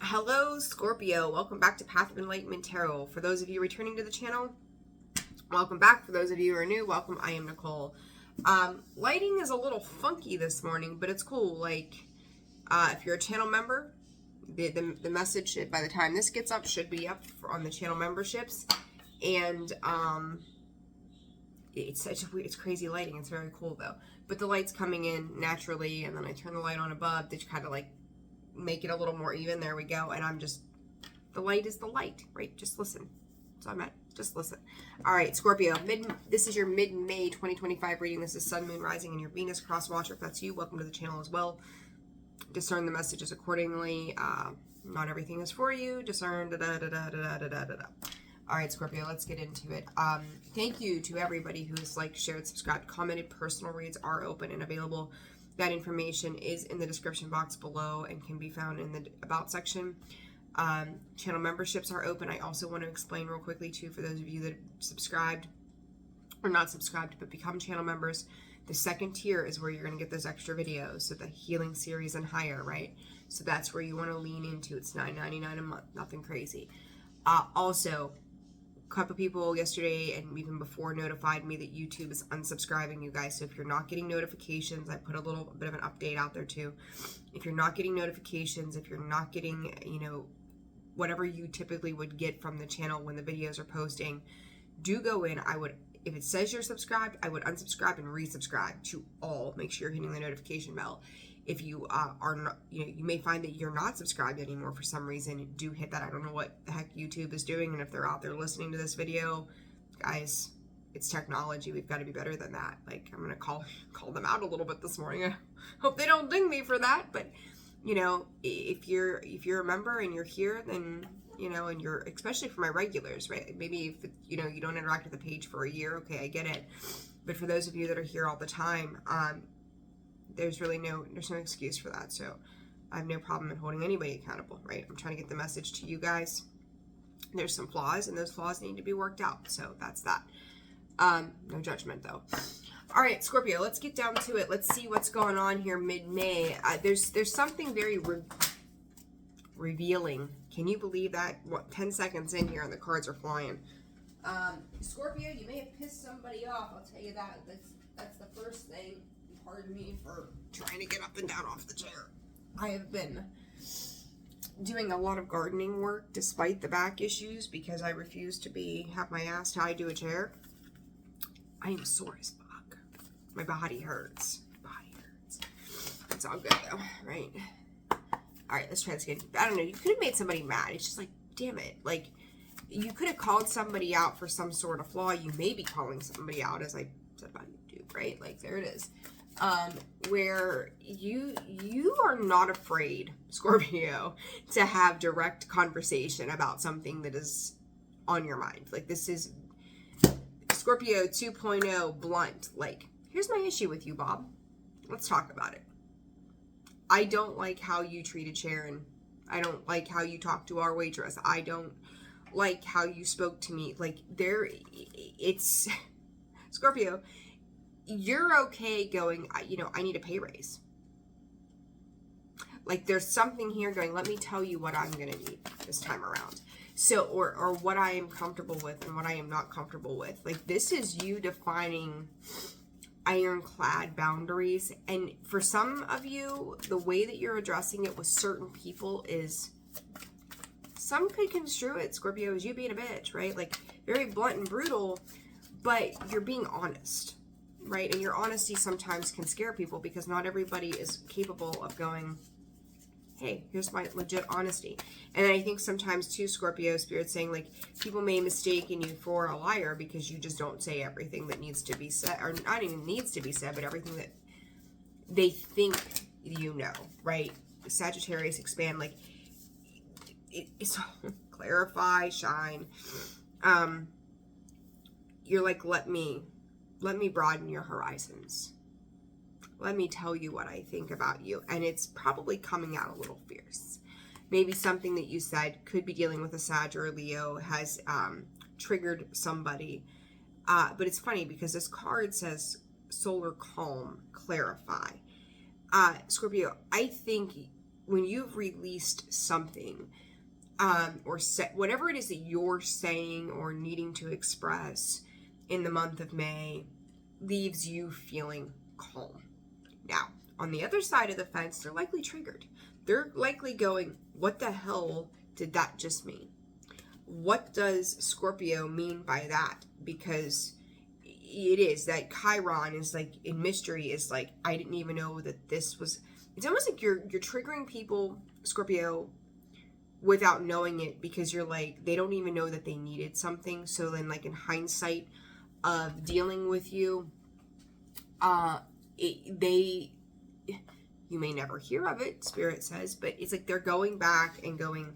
Hello, Scorpio. Welcome back to Path of Enlightenment Tarot. For those of you returning to the channel, welcome back. For those of you who are new, welcome. I am Nicole. Lighting is a little funky this morning, but it's cool. Like, if you're a channel member, the message by the time this gets up should be up on the channel memberships. And it's such a weird, it's crazy lighting. It's very cool though. But the light's coming in naturally, and then I turn the light on above to kind of like make it a little more even. There we go. And I'm just, the light is the light, right? Just listen. That's all I'm at. Just listen. All right, Scorpio, this is your mid-May 2025 reading. This is Sun, Moon, Rising, and your Venus cross watcher. If that's you, welcome to the channel as well. Discern the messages accordingly. Not everything is for you. Discern da-da-da-da-da-da-da-da-da. All right, Scorpio, let's get into it. Thank you to everybody who has liked, shared, subscribed, commented. Personal reads are open and available. That information is in the description box below and can be found in the About section. Channel memberships are open. I also want to explain real quickly too, for those of you that subscribed or not subscribed but become channel members, the second tier is where you're going to get those extra videos, so the healing series and higher, right? So that's where you want to lean into. It's $9.99 a month, nothing crazy. Also, a couple people yesterday and even before notified me that YouTube is unsubscribing you guys. So if you're not getting notifications, I put a little bit of an update out there too. If you're not getting notifications, if you're not getting, whatever you typically would get from the channel when the videos are posting, do go in. If it says you're subscribed, I would unsubscribe and resubscribe to all. Make sure you're hitting the notification bell. If you are not, you may find that you're not subscribed anymore for some reason. Do hit that. I don't know what the heck YouTube is doing, and if they're out there listening to this video, guys, it's technology. We've got to be better than that. Like, I'm gonna call them out a little bit this morning. I hope they don't ding me for that. But if you're a member and you're here, then and you're, especially for my regulars, right? Maybe if you don't interact with the page for a year, okay, I get it. But for those of you that are here all the time, there's no excuse for that. So I have no problem in holding anybody accountable, right? I'm trying to get the message to you guys. There's some flaws, and those flaws need to be worked out. So that's that. No judgment though. All right, Scorpio, let's get down to it. Let's see what's going on here mid-May. There's something very revealing. Can you believe that? 10 seconds in here and the cards are flying. Scorpio, you may have pissed somebody off. I'll tell you that. That's the first thing. Pardon me for trying to get up and down off the chair. I have been doing a lot of gardening work despite the back issues because I refuse to have my ass tied to a chair. I am sore as fuck. My body hurts. It's all good though, right? All right, let's try this again. I don't know. You could have made somebody mad. It's just like, damn it. Like, you could have called somebody out for some sort of flaw. You may be calling somebody out, as I said about YouTube, right? Like, there it is. Where you are not afraid, Scorpio, to have direct conversation about something that is on your mind. Like, this is Scorpio 2.0 blunt. Like, here's my issue with you, Bob. Let's talk about it. I don't like how you treated Sharon. I don't like how you talked to our waitress. I don't like how you spoke to me. Like, it's Scorpio, you're okay going, I need a pay raise. Like, there's something here going, let me tell you what I'm going to need this time around. So, or what I am comfortable with and what I am not comfortable with. Like, this is you defining ironclad boundaries. And for some of you, the way that you're addressing it with certain people is, some could construe it, Scorpio, as you being a bitch, right? Like, very blunt and brutal, but you're being honest. Right? And your honesty sometimes can scare people because not everybody is capable of going, hey, here's my legit honesty. And I think sometimes too, Scorpio, Spirit's saying, like, people may mistake you for a liar because you just don't say everything that needs to be said, or not even needs to be said, but everything that they think right? Sagittarius expand, like, it's clarify, shine. You're like, let me broaden your horizons. Let me tell you what I think about you. And it's probably coming out a little fierce. Maybe something that you said could be dealing with a Sag or a Leo has triggered somebody. But it's funny because this card says solar calm, clarify. Scorpio, I think when you've released something, or whatever it is that you're saying or needing to express in the month of May, leaves you feeling calm. Now, on the other side of the fence, they're likely triggered. They're likely going, what the hell did that just mean? What does Scorpio mean by that? Because it is that Chiron is like, in mystery, is like, I didn't even know that this was, it's almost like you're triggering people, Scorpio, without knowing it, because you're like, they don't even know that they needed something. So then, like, in hindsight of dealing with you, you may never hear of it, Spirit says, but it's like they're going back and going,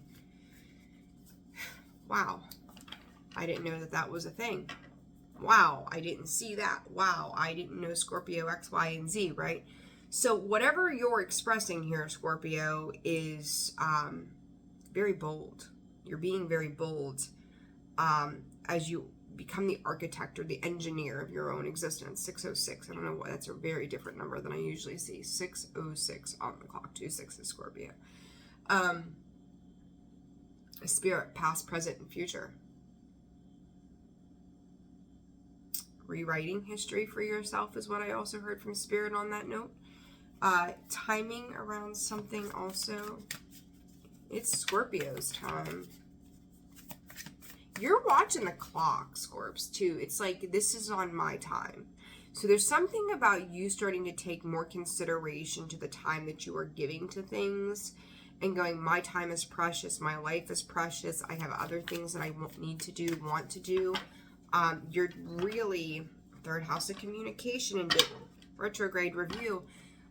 wow, I didn't know that that was a thing. Wow, I didn't see that. Wow, I didn't know Scorpio X, Y, and Z, right? So whatever you're expressing here, Scorpio, is very bold. You're being very bold as you become the architect or the engineer of your own existence. 606. I don't know why that's a very different number than I usually see. 606 on the clock. 26 is Scorpio. A spirit, past, present, and future. Rewriting history for yourself is what I also heard from Spirit on that note. Timing around something also. It's Scorpio's time. You're watching the clock, Scorps, too. It's like, this is on my time. So there's something about you starting to take more consideration to the time that you are giving to things and going, my time is precious, my life is precious, I have other things that I need to do, want to do. You're really, third house of communication and retrograde review,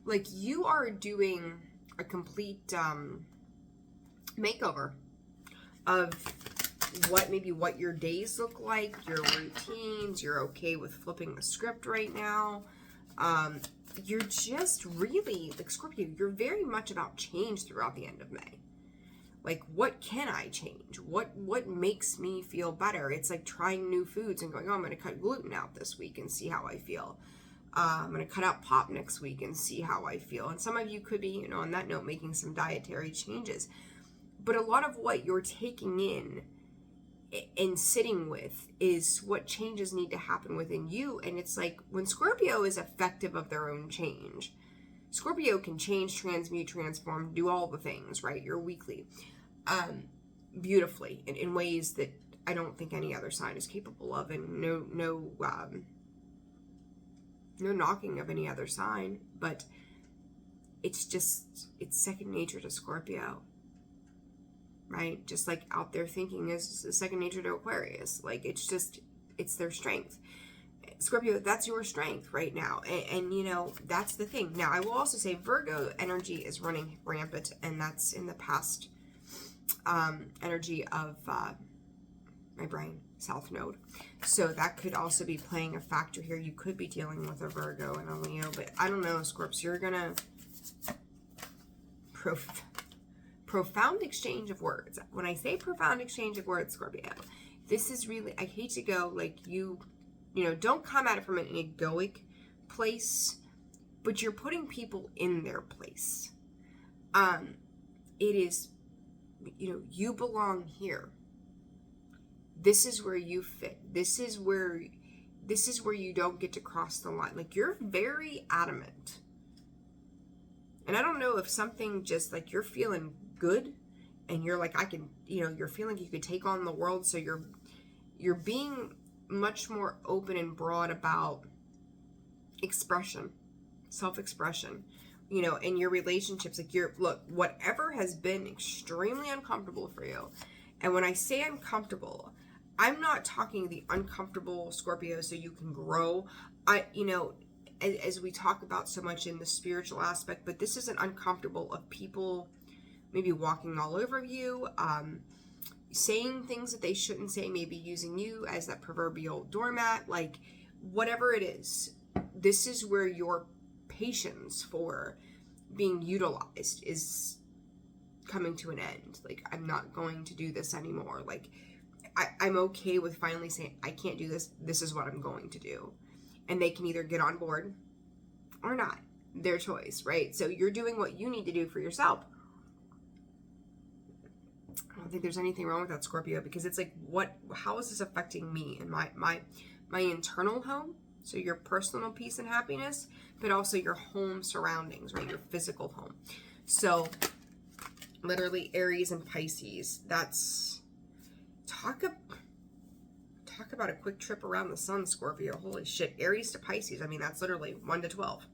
like you are doing a complete makeover of what your days look like, your routines. You're okay with flipping the script right now. You're just really, like Scorpio, you're very much about change throughout the end of May. Like, what can I change? What makes me feel better? It's like trying new foods and going, oh, I'm going to cut gluten out this week and see how I feel. I'm going to cut out pop next week and see how I feel. And some of you could be, on that note, making some dietary changes. But a lot of what you're taking in and sitting with is what changes need to happen within you. And it's like when Scorpio is effective of their own change, Scorpio can change, transmute, transform, do all the things, right? You're weekly, beautifully in ways that I don't think any other sign is capable of. And no knocking of any other sign, but it's second nature to Scorpio. Right? Just like out there thinking is second nature to Aquarius. Like, it's their strength. Scorpio, that's your strength right now. And that's the thing. Now, I will also say Virgo energy is running rampant, and that's in the past energy of my brain, South Node. So that could also be playing a factor here. You could be dealing with a Virgo and a Leo, but I don't know, Scorps, you're going to profound exchange of words. When I say profound exchange of words, Scorpio, this is really, I hate to go like don't come at it from an egoic place, but you're putting people in their place. It is, you belong here. This is where you fit. This is where you don't get to cross the line. Like, you're very adamant. And I don't know if something just like you're feeling good and you're like, I can, you're feeling you could take on the world. So you're being much more open and broad about expression, self-expression, in your relationships. Like, look, whatever has been extremely uncomfortable for you. And when I say uncomfortable, I'm not talking the uncomfortable Scorpio so you can grow. As we talk about so much in the spiritual aspect, but this is an uncomfortable of people maybe walking all over you, saying things that they shouldn't say, maybe using you as that proverbial doormat, like whatever it is. This is where your patience for being utilized is coming to an end. Like, I'm not going to do this anymore. Like, I'm okay with finally saying, I can't do this. This is what I'm going to do. And they can either get on board or not. Their choice, right? So you're doing what you need to do for yourself. I don't think there's anything wrong with that, Scorpio, because it's like, how is this affecting me and my internal home? So your personal peace and happiness, but also your home surroundings, right? Your physical home. So literally Aries and Pisces, that's, talk about a quick trip around the sun, Scorpio. Holy shit. Aries to Pisces, I mean, that's literally 1 to 12,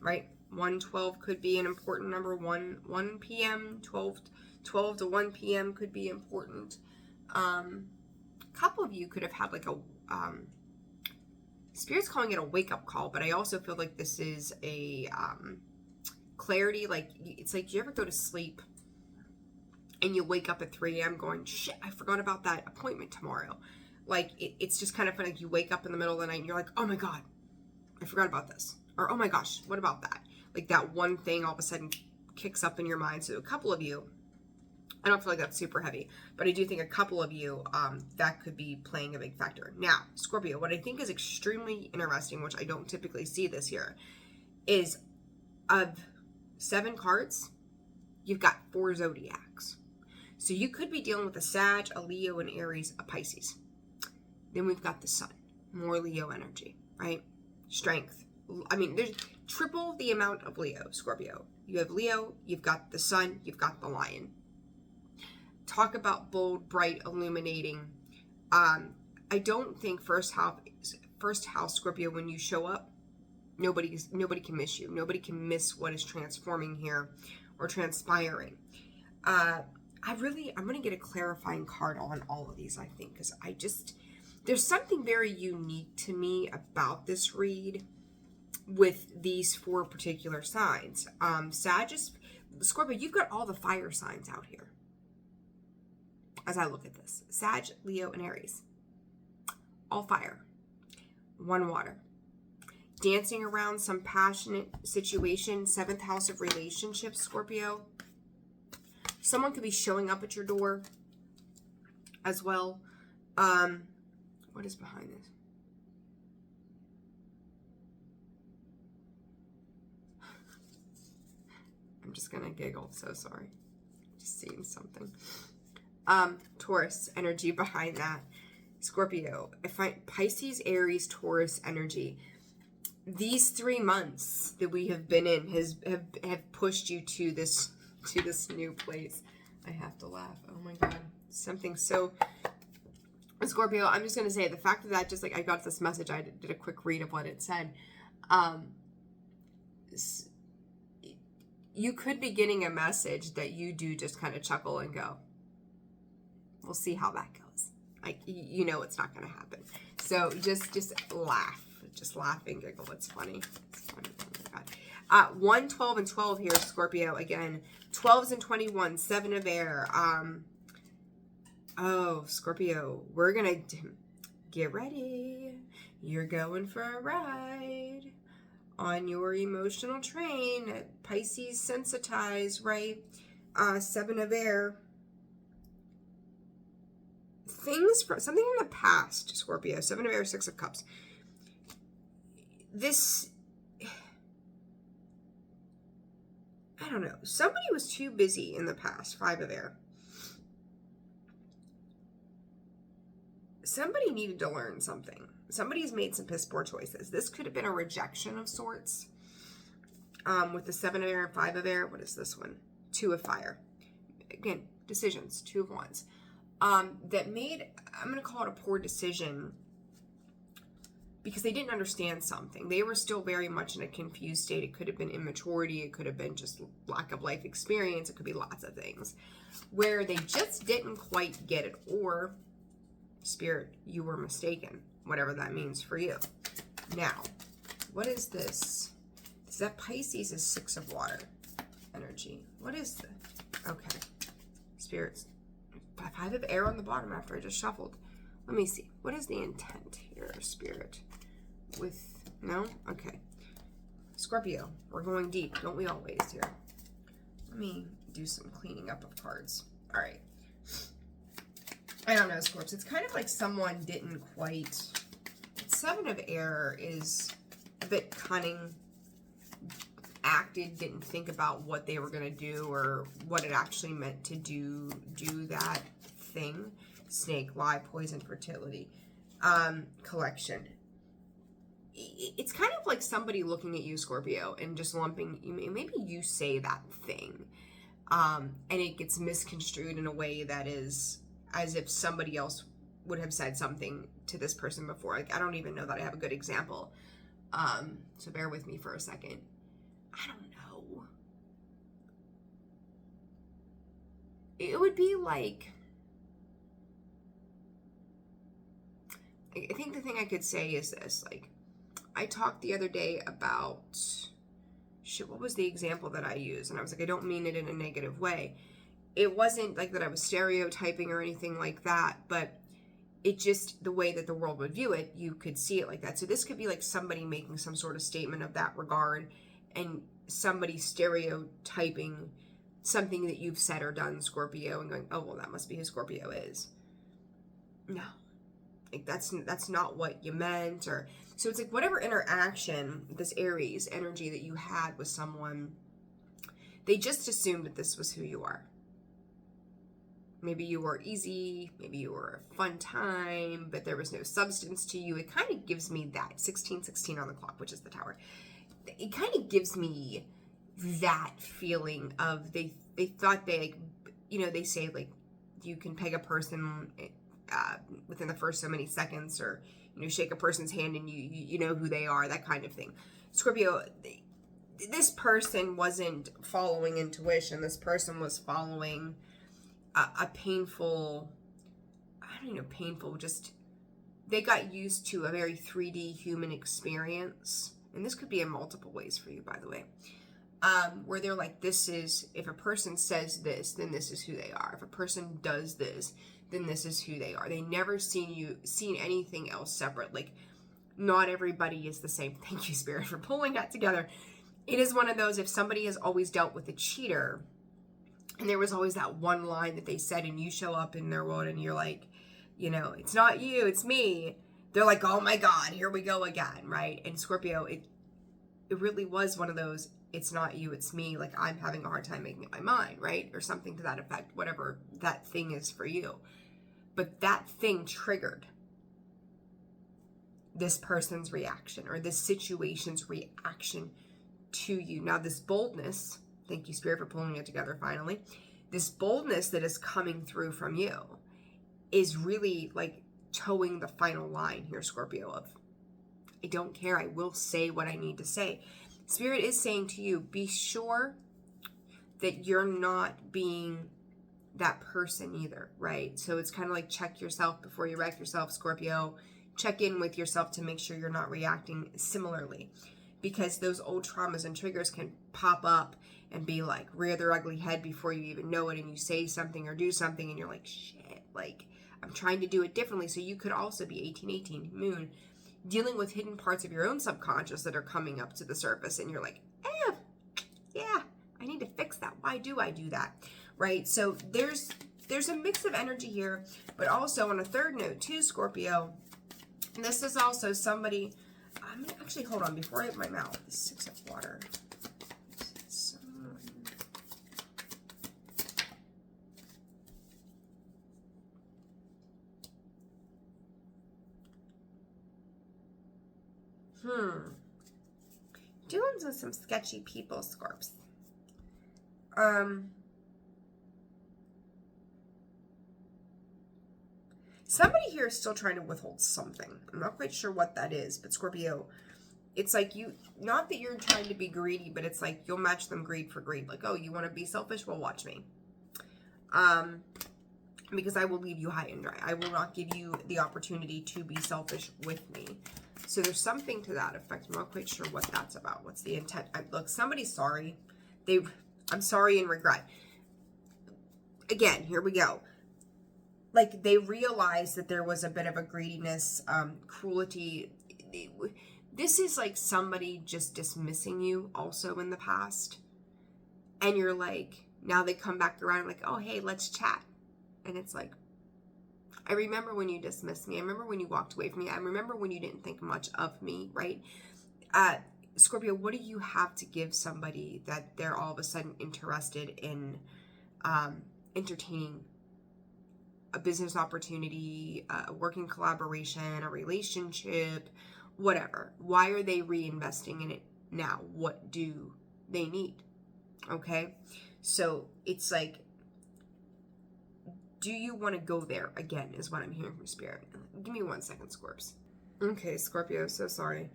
right? 1-12 could be an important number. 1 p.m., 12 to 1 p.m. could be important. A couple of you could have had like a, Spirit's calling it a wake-up call, but I also feel like this is a clarity. Like, it's like, do you ever go to sleep and you wake up at 3 a.m. going, shit, I forgot about that appointment tomorrow. Like, it's just kind of funny. Like, you wake up in the middle of the night and you're like, oh my God, I forgot about this. Or, oh my gosh, what about that? Like, that one thing all of a sudden kicks up in your mind. So a couple of you, I don't feel like that's super heavy, but I do think a couple of you, that could be playing a big factor. Now, Scorpio, what I think is extremely interesting, which I don't typically see this year, is of 7 cards, you've got 4 zodiacs. So you could be dealing with a Sag, a Leo, an Aries, a Pisces. Then we've got the Sun, more Leo energy, right? Strength. I mean, there's triple the amount of Leo, Scorpio. You have Leo, you've got the Sun, you've got the Lion. Talk about bold, bright, illuminating. I don't think first house Scorpio, when you show up, nobody can miss you. Nobody can miss what is transforming here or transpiring. I'm going to get a clarifying card on all of these, I think, because there's something very unique to me about this read with these 4 particular signs. Scorpio, you've got all the fire signs out here. As I look at this, Sag, Leo, and Aries, all fire, 1 water. Dancing around some passionate situation, 7th house of relationships, Scorpio. Someone could be showing up at your door as well. What is behind this? I'm just gonna giggle, so sorry. Just seeing something. Taurus energy behind that. Scorpio, I find Pisces, Aries, Taurus energy. These 3 months that we have been in have pushed you to this new place. I have to laugh. Oh my God. Something so, Scorpio, I'm just going to say the fact that just like I got this message, I did a quick read of what it said. You could be getting a message that you do just kind of chuckle and go, we'll see how that goes. Like, you know, it's not going to happen. So just laugh. Just laugh and giggle. It's funny. It's funny. Oh my God. 1, 12, and 12 here, Scorpio. Again, 12s and 21, 7 of air. Oh, Scorpio, we're going to get ready. You're going for a ride on your emotional train. Pisces sensitized, right? 7 of air. Something in the past, Scorpio. 7 of air, 6 of cups. I don't know. Somebody was too busy in the past. 5 of air. Somebody needed to learn something. Somebody's made some piss poor choices. This could have been a rejection of sorts. With the 7 of air and 5 of air. What is this one? 2 of fire. Again, decisions. 2 of wands. That made, I'm going to call it a poor decision because they didn't understand something. They were still very much in a confused state. It could have been immaturity. It could have been just lack of life experience. It could be lots of things where they just didn't quite get it. Or, Spirit, you were mistaken, whatever that means for you. Now, what is this? Is that Pisces is 6 of water energy? What is this? Okay. Spirits. 5 of air on the bottom after I just shuffled. Let me see. What is the intent here, Spirit? No? Okay. Scorpio, we're going deep, don't we always here? Let me do some cleaning up of cards. All right. I don't know, Scorps. It's kind of like someone didn't quite... 7 of air is a bit cunning, acted, didn't think about what they were going to do or what it actually meant to do that thing. Snake, lie, poison, fertility, collection. It's kind of like somebody looking at you, Scorpio, and just lumping, maybe you say that thing, and it gets misconstrued in a way that is as if somebody else would have said something to this person before. Like, I don't even know that I have a good example. So bear with me for a second. I don't know. It would be like, I think the thing I could say is this, like, I talked the other day about, shit, what was the example that I used? And I was like, I don't mean it in a negative way. It wasn't like that I was stereotyping or anything like that, but it just, the way that the world would view it, you could see it like that. So this could be like somebody making some sort of statement of that regard, and somebody stereotyping something that you've said or done, Scorpio, and going, oh, well, that must be who Scorpio is. No. Like, that's not what you meant. Or so it's like whatever interaction, this Aries energy that you had with someone, they just assumed that this was who you are. Maybe you were easy, maybe you were a fun time, but there was no substance to you. It kind of gives me that 1616 on the clock, which is the tower. It kind of gives me that feeling of they thought they, like, you know, they say like you can peg a person within the first so many seconds, or, you know, shake a person's hand and you know who they are, that kind of thing. Scorpio, this person wasn't following intuition. This person was following a painful, I don't even know, painful, just, they got used to a very 3D human experience. And this could be in multiple ways for you, by the way. Where they're like, this is, if a person says this, then this is who they are. If a person does this, then this is who they are. They never seen anything else separate. Like, not everybody is the same. Thank you, Spirit, for pulling that together. It is one of those, if somebody has always dealt with a cheater, and there was always that one line that they said, and you show up in their world and you're like, you know, it's not you, it's me. They're like, oh my God, here we go again, right? And Scorpio, it really was one of those, it's not you, it's me. Like, I'm having a hard time making up my mind, right? Or something to that effect, whatever that thing is for you. But that thing triggered this person's reaction, or this situation's reaction to you. Now, this boldness, thank you, Spirit, for pulling it together finally. This boldness that is coming through from you is really like towing the final line here, Scorpio, of, I don't care, I will say what I need to say. Spirit is saying to you, be sure that you're not being that person either, right? So it's kind of like, check yourself before you wreck yourself, Scorpio. Check in with yourself to make sure you're not reacting similarly, because those old traumas and triggers can pop up and be like, rear their ugly head before you even know it, and you say something or do something and you're like, shit, like, I'm trying to do it differently. So you could also be 1818 moon, dealing with hidden parts of your own subconscious that are coming up to the surface, and you're like, yeah, I need to fix that. Why do I do that? Right? So there's a mix of energy here, but also on a third note too, Scorpio, this is also somebody, I'm gonna actually, hold on, before I hit my mouth, 6 of water. Dealing with some sketchy people, Scorps. Somebody here is still trying to withhold something. I'm not quite sure what that is, but Scorpio, it's like you, not that you're trying to be greedy, but it's like you'll match them greed for greed. Like, oh, you want to be selfish? Well, watch me. Because I will leave you high and dry. I will not give you the opportunity to be selfish with me. So there's something to that effect. I'm not quite sure what that's about. What's the intent? Look, somebody's sorry. I'm sorry and regret. Again, here we go. Like, they realized that there was a bit of a greediness, cruelty. This is like somebody just dismissing you also in the past. And you're like, now they come back around like, oh, hey, let's chat. And it's like, I remember when you dismissed me. I remember when you walked away from me. I remember when you didn't think much of me, right? Scorpio, what do you have to give somebody that they're all of a sudden interested in entertaining a business opportunity, a working collaboration, a relationship, whatever? Why are they reinvesting in it now? What do they need? Okay, so it's like, do you want to go there again, is what I'm hearing from Spirit. Give me 1 second, Scorps. Okay, Scorpio, so sorry.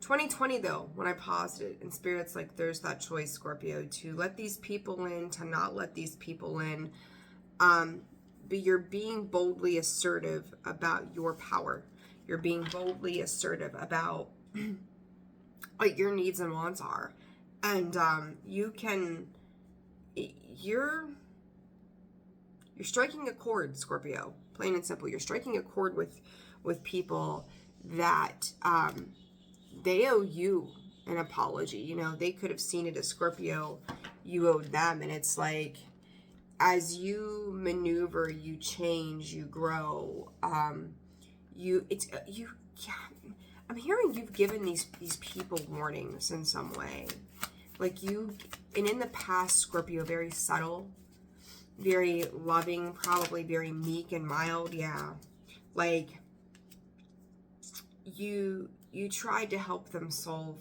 2020 though, when I paused it, and Spirit's like, there's that choice, Scorpio, to let these people in, to not let these people in. But you're being boldly assertive about your power. You're being boldly assertive about what your needs and wants are. And you're striking a chord, Scorpio, plain and simple. You're striking a chord with people that they owe you an apology. You know, they could have seen it as, Scorpio, you owed them. And it's like, as you maneuver, you change, you grow, I'm hearing you've given these people warnings in some way. Like and in the past, Scorpio, very subtle, very loving, probably very meek and mild. Yeah. Like you tried to help them solve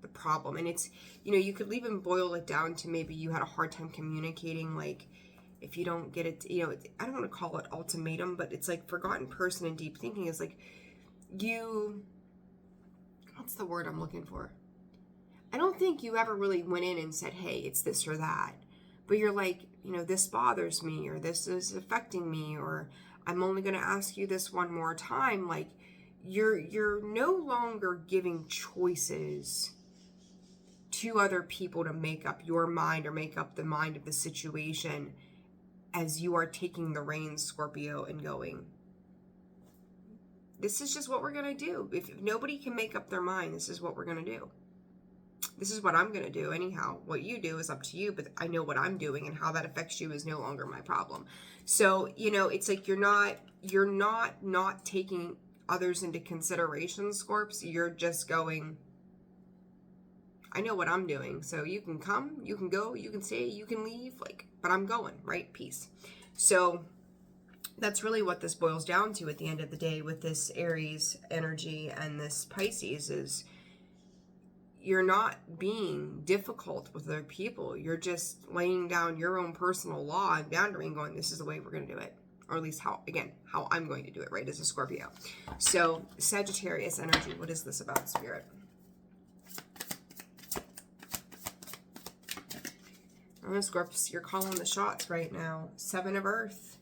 the problem. And it's, you could even boil it down to maybe you had a hard time communicating. Like, if you don't get it, I don't want to call it ultimatum, but it's like forgotten person and deep thinking is like what's the word I'm looking for? I don't think you ever really went in and said, hey, it's this or that. But you're like, this bothers me, or this is affecting me, or I'm only going to ask you this one more time. Like, you're no longer giving choices to other people to make up your mind or make up the mind of the situation, as you are taking the reins, Scorpio, and going, this is just what we're going to do. If nobody can make up their mind, this is what we're going to do. This is what I'm going to do anyhow. What you do is up to you, but I know what I'm doing, and how that affects you is no longer my problem. So, it's like you're not taking others into consideration, Scorps. You're just going, I know what I'm doing. So you can come, you can go, you can stay, you can leave, like, but I'm going, right? Peace. So that's really what this boils down to at the end of the day with this Aries energy and this Pisces is, you're not being difficult with other people. You're just laying down your own personal law and boundary and going, this is the way we're going to do it. Or at least how I'm going to do it, right, as a Scorpio. So Sagittarius energy, what is this about, Spirit? Oh, Scorpio, you're calling the shots right now. 7 of Earth.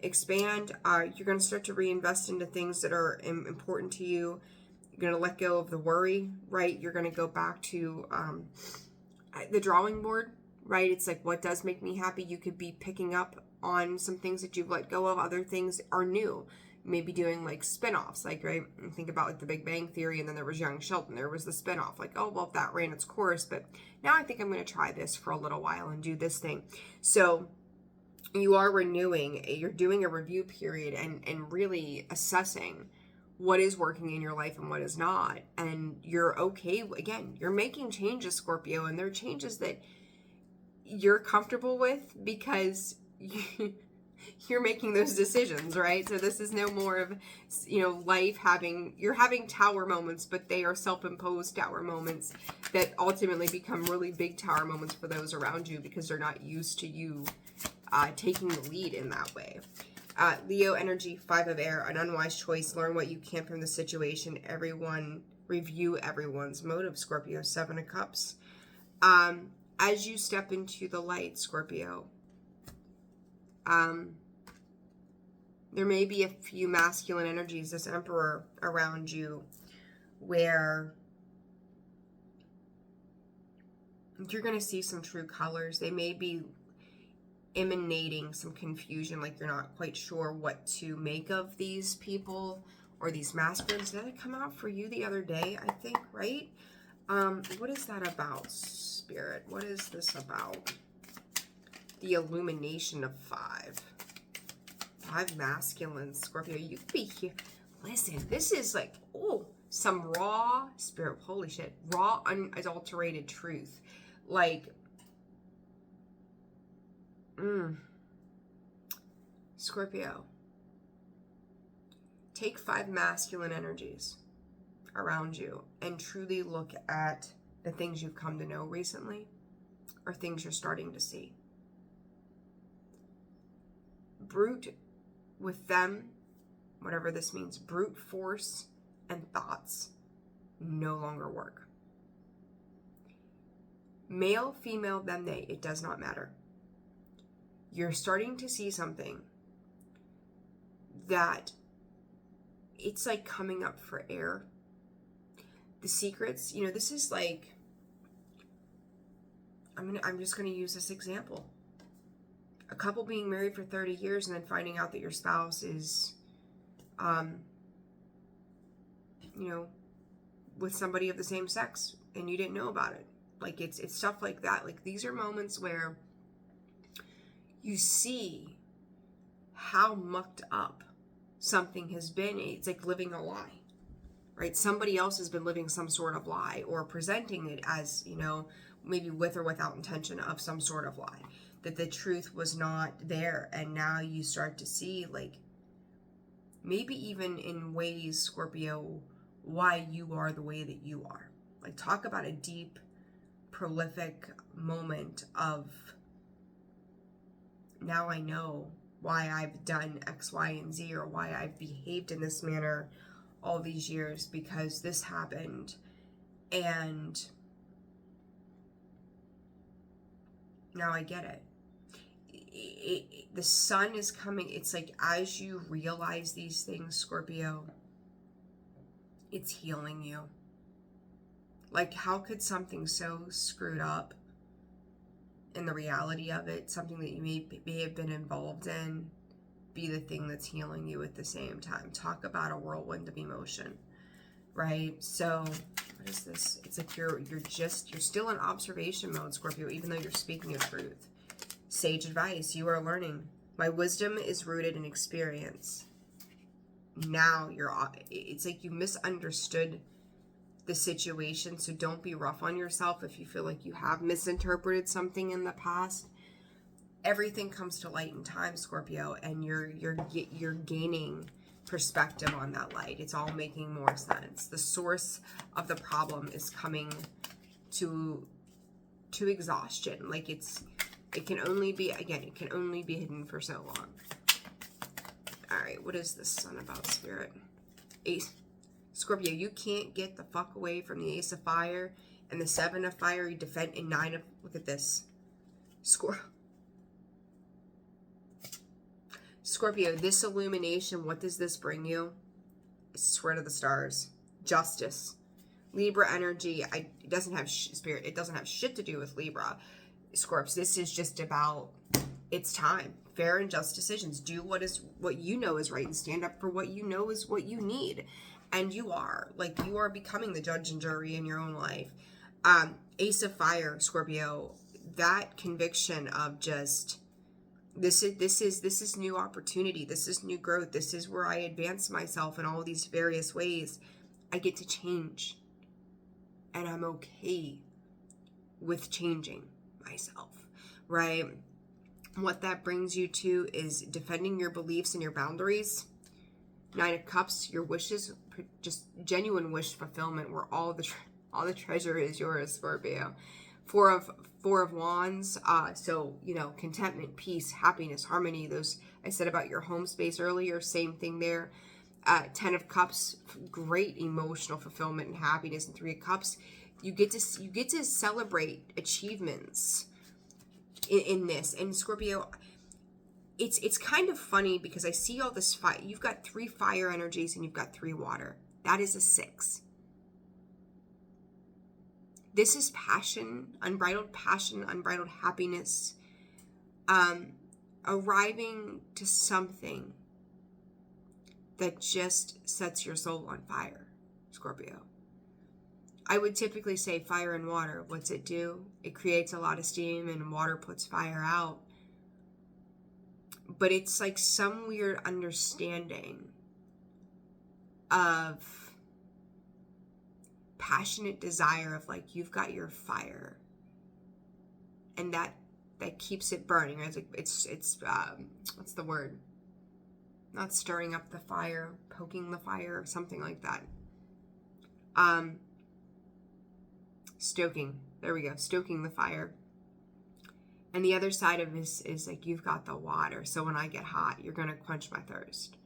Expand. You're going to start to reinvest into things that are important to you. You're going to let go of the worry, right? You're going to go back to the drawing board, right? It's like, what does make me happy? You could be picking up on some things that you've let go of. Other things are new. Maybe doing like spin-offs, like, right? Think about like the Big Bang Theory, and then there was Young Sheldon. There was the spin-off, like, oh, well, that ran its course, but now I think I'm going to try this for a little while and do this thing. So you are renewing, you're doing a review period and really assessing what is working in your life and what is not. And you're okay. Again, you're making changes, Scorpio, and they're changes that you're comfortable with because you're making those decisions, right? So this is no more of, life you're having tower moments, but they are self-imposed tower moments that ultimately become really big tower moments for those around you because they're not used to you taking the lead in that way. Leo energy, 5 of Air, an unwise choice. Learn what you can from the situation. Review everyone's motive, Scorpio. 7 of Cups. As you step into the light, Scorpio, there may be a few masculine energies, this Emperor around you, where you're going to see some true colors. They may be emanating some confusion, like you're not quite sure what to make of these people or these masculines. Did that come out for you the other day, I think, right? What is that about, Spirit? What is this about? The illumination of 5 masculines, Scorpio. You could be here. Listen, this is like, oh, some raw spirit, holy shit, raw, unadulterated truth. Like, Scorpio, take 5 masculine energies around you and truly look at the things you've come to know recently or things you're starting to see. Brute with them, whatever this means, brute force and thoughts no longer work. Male, female, them, they, it does not matter. You're starting to see something that it's like coming up for air. The secrets, you know, this is like, I'm just going to use this example. A couple being married for 30 years and then finding out that your spouse is, you know, with somebody of the same sex and you didn't know about it. Like, it's stuff like that. Like, these are moments where you see how mucked up something has been. It's like living a lie, right? Somebody else has been living some sort of lie or presenting it as, you know, maybe with or without intention of some sort of lie, that the truth was not there. And now you start to see, like, maybe even in ways, Scorpio, why you are the way that you are. Like, talk about a deep, prolific moment of, now I know why I've done X, Y, and Z, or why I've behaved in this manner all these years, because this happened. And now I get it. The sun is coming. It's like, as you realize these things, Scorpio, it's healing you. Like, how could something so screwed up in the reality of it, something that you may have been involved in, be the thing that's healing you at the same time? Talk about a whirlwind of emotion, right? So what is this? It's like you're still in observation mode, Scorpio, even though you're speaking of truth. Sage advice, you are learning. My wisdom is rooted in experience. Now it's like you misunderstood the situation, so don't be rough on yourself if you feel like you have misinterpreted something in the past. Everything comes to light in time, Scorpio, and you're gaining perspective on that light. It's all making more sense. The source of the problem is coming to exhaustion. Like, it can only be hidden for so long. All right, what is this sun about, Spirit? Ace. Scorpio, you can't get the fuck away from the Ace of Fire and the 7 of Fire. You defend in 9 of, look at this. Scorpio, this illumination, what does this bring you? I swear to the stars. Justice. Libra energy. It doesn't have Spirit. It doesn't have shit to do with Libra. Scorps, this is just about, it's time. Fair and just decisions. Do what you know is right and stand up for what you know is what you need. And you are becoming the judge and jury in your own life. Ace of Fire, Scorpio, that conviction of just, this is new opportunity. This is new growth. This is where I advance myself in all these various ways. I get to change. And I'm okay with changing myself, right? What that brings you to is defending your beliefs and your boundaries. 9 of Cups, your wishes, just genuine wish fulfillment, where all the treasure is yours, Scorpio. 4 of Wands, so, you know, contentment, peace, happiness, harmony. Those I said about your home space earlier, same thing there. 10 of Cups, great emotional fulfillment and happiness. And 3 of Cups, you get to celebrate achievements in this. And Scorpio, it's kind of funny because I see all this fire. You've got 3 fire energies and you've got 3 water. That is a 6. This is passion, unbridled happiness, arriving to something that just sets your soul on fire, Scorpio. I would typically say fire and water. What's it do? It creates a lot of steam, and water puts fire out. But it's like some weird understanding of passionate desire of like, you've got your fire, and that keeps it burning. It's what's the word? Not stirring up the fire, poking the fire, something like that. Stoking. There we go. Stoking the fire. And the other side of this is like, you've got the water. So when I get hot, you're going to quench my thirst.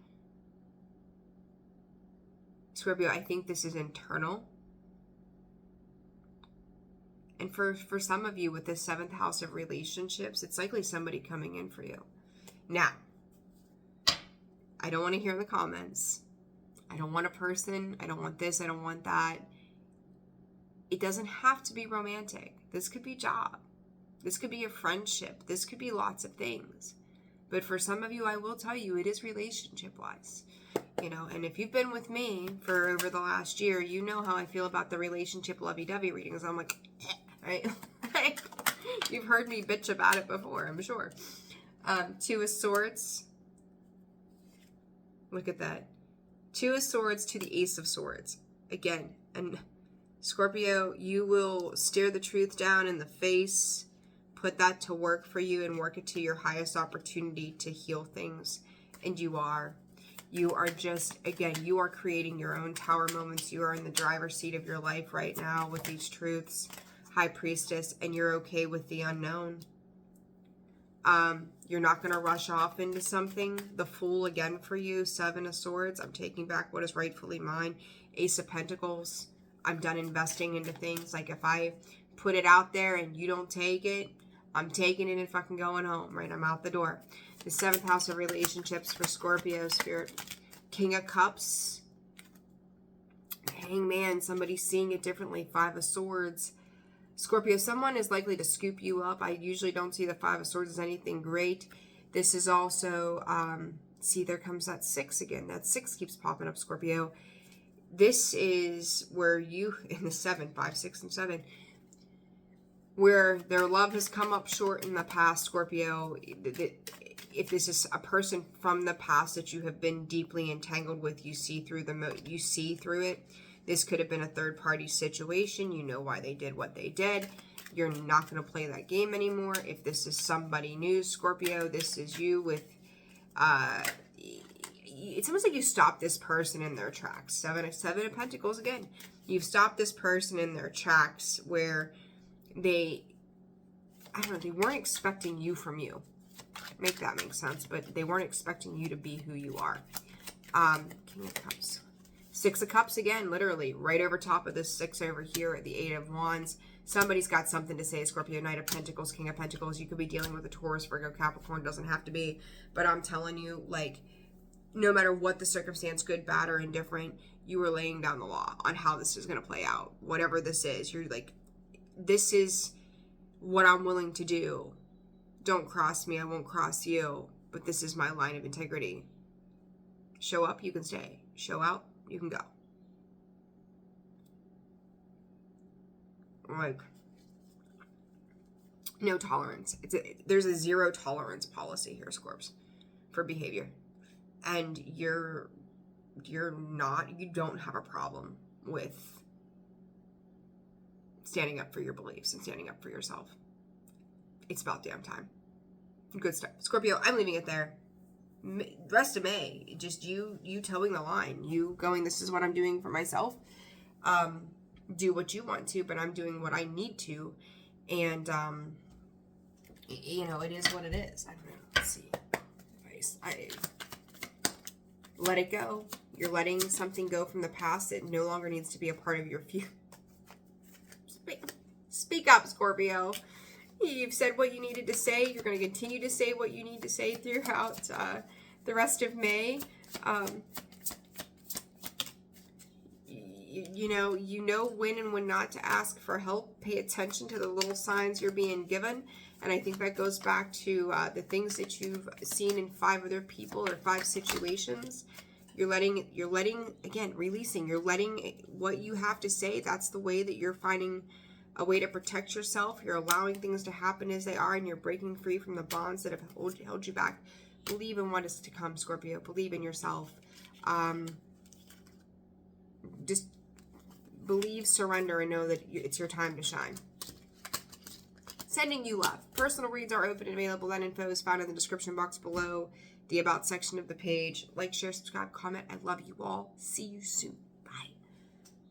Scorpio, I think this is internal. And for some of you with this 7th house of relationships, it's likely somebody coming in for you. Now, I don't want to hear in the comments, I don't want a person, I don't want this, I don't want that. It doesn't have to be romantic. This could be job. This could be a friendship. This could be lots of things. But for some of you, I will tell you, it is relationship-wise. You know, and if you've been with me for over the last year, you know how I feel about the relationship lovey-dovey readings. I'm like, right? You've heard me bitch about it before, I'm sure. 2 of Swords. Look at that. 2 of Swords to the Ace of Swords. Again, and Scorpio, you will stare the truth down in the face, put that to work for you, and work it to your highest opportunity to heal things. And you are. You are just, again, you are creating your own tower moments. You are in the driver's seat of your life right now with these truths, High Priestess, and you're okay with the unknown. You're not going to rush off into something. The Fool again for you, 7 of Swords. I'm taking back what is rightfully mine. Ace of Pentacles. I'm done investing into things. Like if I put it out there and you don't take it, I'm taking it and fucking going home, right? I'm out the door. The 7th house of relationships for Scorpio, Spirit. King of Cups. Hangman, somebody's seeing it differently. 5 of Swords. Scorpio, someone is likely to scoop you up. I usually don't see the 5 of Swords as anything great. This is also, see, there comes that 6 again. That 6 keeps popping up, Scorpio. This is where you, in the 7, 5, 6, and 7, where their love has come up short in the past, Scorpio. If this is a person from the past that you have been deeply entangled with, you see through it. This could have been a third-party situation. You know why they did what they did. You're not going to play that game anymore. If this is somebody new, Scorpio, this is you with... it's almost like you stopped this person in their tracks. 7 of Pentacles again. You've stopped this person in their tracks where they... I don't know, they weren't expecting you from you. Make that make sense, but they weren't expecting you to be who you are. King of Cups. 6 of Cups again, literally right over top of this 6 over here at the 8 of Wands. Somebody's got something to say. Scorpio, Knight of Pentacles, King of Pentacles. You could be dealing with a Taurus, Virgo, Capricorn. Doesn't have to be, but I'm telling you, like, no matter what the circumstance, good, bad, or indifferent, you are laying down the law on how this is going to play out. Whatever this is, you're like, this is what I'm willing to do. Don't cross me, I won't cross you, but this is my line of integrity. Show up, you can stay. Show out, you can go. Like, no tolerance. There's a 0 tolerance policy here, Scorps, for behavior. And you don't have a problem with standing up for your beliefs and standing up for yourself. It's about damn time. Good stuff. Scorpio, I'm leaving it there. Rest of May, just you towing the line. You going, this is what I'm doing for myself. Do what you want to, but I'm doing what I need to. And, you know, it is what it is. I don't know. Let's see. I let it go. You're letting something go from the past. It no longer needs to be a part of your future. Speak up, Scorpio. You've said what you needed to say. You're going to continue to say what you need to say throughout the rest of May. You know when and when not to ask for help. Pay attention to the little signs you're being given. And I think that goes back to the things that you've seen in 5 other people or 5 situations. You're letting, again, releasing. You're letting what you have to say. That's the way that you're finding a way to protect yourself. You're allowing things to happen as they are, and you're breaking free from the bonds that have held you back. Believe in what is to come, Scorpio. Believe in yourself. Just believe, surrender, and know that it's your time to shine. Sending you love. Personal reads are open and available. That info is found in the description box below, the About section of the page. Like, share, subscribe, comment. I love you all. See you soon.